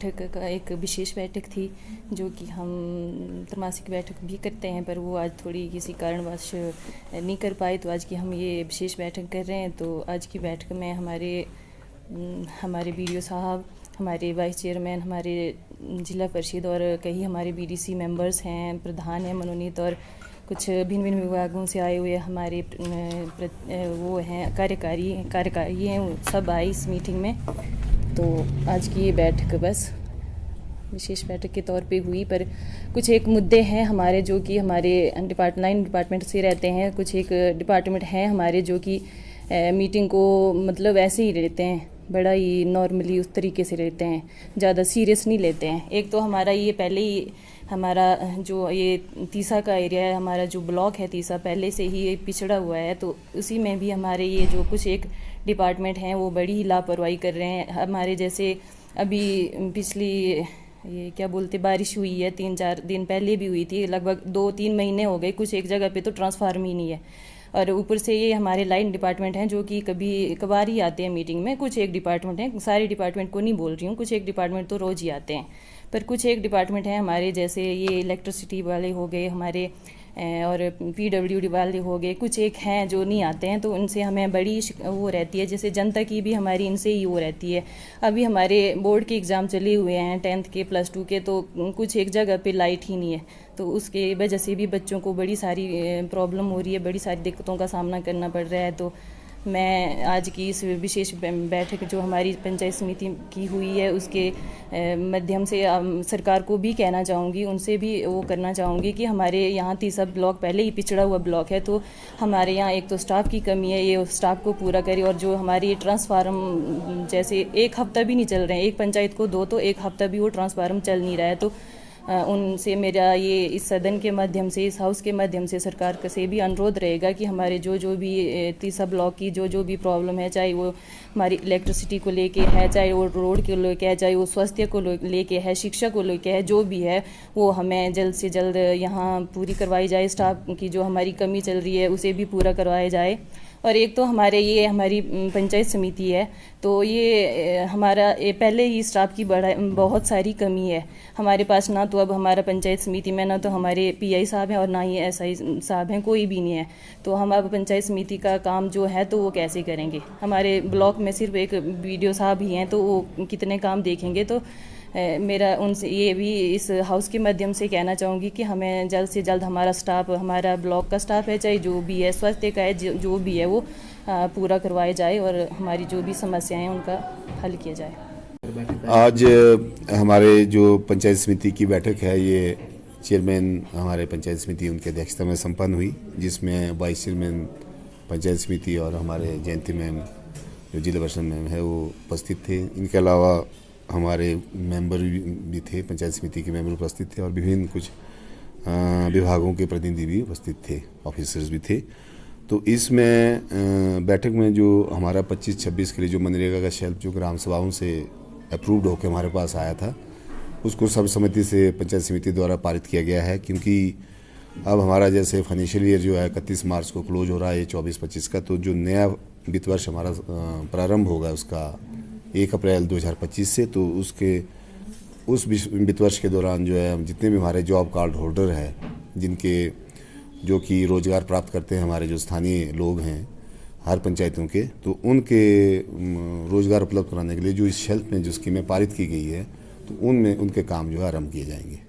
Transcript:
बैठक का एक विशेष बैठक थी जो कि हम त्रैमासिक बैठक भी करते हैं, पर वो आज थोड़ी किसी कारणवश नहीं कर पाए, तो आज की हम ये विशेष बैठक कर रहे हैं। तो आज की बैठक में हमारे बीडीओ साहब, हमारे वाइस चेयरमैन, हमारे जिला परिषद और कई हमारे बीडीसी मेंबर्स हैं, प्रधान हैं मनोनीत, और कुछ भिन्न भिन्न विभागों से आए हुए हमारे वो हैं कार्यकारी हैं, वो सब आए इस मीटिंग में। तो आज की ये बैठक बस विशेष बैठक के तौर पे हुई, पर कुछ एक मुद्दे हैं हमारे जो कि हमारे 9 डिपार्टमेंट से रहते हैं। कुछ एक डिपार्टमेंट हैं हमारे जो कि मीटिंग को मतलब ऐसे ही लेते हैं, बड़ा ही नॉर्मली उस तरीके से लेते हैं, ज़्यादा सीरियस नहीं लेते हैं। एक तो हमारा ये पहले ही हमारा जो ये तीसा का एरिया है, हमारा जो ब्लॉक है तीसा पहले से ही पिछड़ा हुआ है, तो उसी में भी हमारे ये जो कुछ एक डिपार्टमेंट हैं वो बड़ी ही लापरवाही कर रहे हैं। हमारे जैसे अभी पिछली ये क्या बोलते बारिश हुई है, 3-4 दिन पहले भी हुई थी, लगभग 2-3 महीने हो गए, कुछ एक जगह पे तो ट्रांसफार्मर ही नहीं है। और ऊपर से ये हमारे लाइन डिपार्टमेंट हैं जो कि कभी कभार ही आते हैं मीटिंग में। कुछ एक डिपार्टमेंट हैं, सारे डिपार्टमेंट को नहीं बोल रही हूँ, कुछ एक डिपार्टमेंट तो रोज़ ही आते हैं, पर कुछ एक डिपार्टमेंट हैं हमारे जैसे ये इलेक्ट्रिसिटी वाले हो गए हमारे, और पीडब्ल्यूडी वाले हो गए, कुछ एक हैं जो नहीं आते हैं। तो उनसे हमें बड़ी वो रहती है, जैसे जनता की भी हमारी इनसे ही वो रहती है। अभी हमारे बोर्ड के एग्ज़ाम चले हुए हैं 10th के +2 के, तो कुछ एक जगह पे लाइट ही नहीं है, तो उसके वजह से भी बच्चों को बड़ी सारी प्रॉब्लम हो रही है, बड़ी सारी दिक्कतों का सामना करना पड़ रहा है। तो मैं आज की इस विशेष बैठक जो हमारी पंचायत समिति की हुई है उसके माध्यम से सरकार को भी कहना चाहूँगी, उनसे भी वो करना चाहूँगी कि हमारे यहाँ तीसरा ब्लॉक पहले ही पिछड़ा हुआ ब्लॉक है, तो हमारे यहाँ एक तो स्टाफ की कमी है, ये स्टाफ को पूरा करे। और जो हमारी ट्रांसफार्म जैसे एक हफ्ता भी नहीं चल रहे हैं, एक पंचायत को 2 तो एक हफ्ता भी वो ट्रांसफार्म चल नहीं रहा है। तो उनसे मेरा ये इस सदन के माध्यम से, इस हाउस के माध्यम से सरकार से भी अनुरोध रहेगा कि हमारे जो भी तीसरा ब्लॉक की जो भी प्रॉब्लम है, चाहे वो हमारी इलेक्ट्रिसिटी को लेके है, चाहे वो रोड को लेके है, चाहे वो स्वास्थ्य को लेके है, शिक्षा को लेके है, जो भी है वो हमें जल्द से जल्द यहाँ पूरी करवाई जाए। स्टाफ की जो हमारी कमी चल रही है उसे भी पूरा करवाया जाए। और एक तो हमारी पंचायत समिति है, तो ये हमारा पहले ही स्टाफ की बहुत सारी कमी है हमारे पास। ना तो अब हमारा पंचायत समिति में ना तो हमारे पीआई साहब हैं और ना ही एसआई साहब हैं, कोई भी नहीं है। तो हम अब पंचायत समिति का काम जो है तो वो कैसे करेंगे? हमारे ब्लॉक में सिर्फ एक बीडीओ साहब ही हैं, तो वो कितने काम देखेंगे? तो मेरा उनसे ये भी इस हाउस के माध्यम से कहना चाहूँगी कि हमें जल्द से जल्द हमारा स्टाफ, हमारा ब्लॉक का स्टाफ है, चाहे जो भी है, स्वास्थ्य का है, जो भी है, वो पूरा करवाया जाए और हमारी जो भी समस्याएं हैं उनका हल किया जाए। आज हमारे जो पंचायत समिति की बैठक है, ये चेयरमैन हमारे पंचायत समिति उनकी अध्यक्षता में संपन्न हुई, जिसमें वाइस चेयरमैन पंचायत समिति और हमारे जयंती मैम जो जिला परिषद मैम है वो उपस्थित थे। इनके अलावा हमारे मेंबर भी थे, पंचायत समिति के मेंबर उपस्थित थे, और विभिन्न कुछ विभागों के प्रतिनिधि भी उपस्थित थे, ऑफिसर्स भी थे। तो इसमें बैठक में जो हमारा 25-26 के लिए जो मनरेगा का शेल्फ जो ग्राम सभाओं से अप्रूव्ड होकर हमारे पास आया था, उसको सर्वसम्मति से पंचायत समिति द्वारा पारित किया गया है। क्योंकि अब हमारा जैसे फाइनेंशियल ईयर जो है 31 मार्च को क्लोज हो रहा है 24-25 का, तो जो नया वित्त वर्ष हमारा प्रारंभ होगा उसका 1 अप्रैल 2025 से, तो उस वित्त वर्ष के दौरान जो है जितने भी हमारे जॉब कार्ड होल्डर हैं, जिनके जो कि रोजगार प्राप्त करते हैं हमारे जो स्थानीय लोग हैं हर पंचायतों के, तो उनके रोजगार उपलब्ध कराने के लिए जो इस शेल्फ में जो स्कीमें पारित की गई है, तो उनमें उनके काम जो है आरम्भ किए जाएंगे।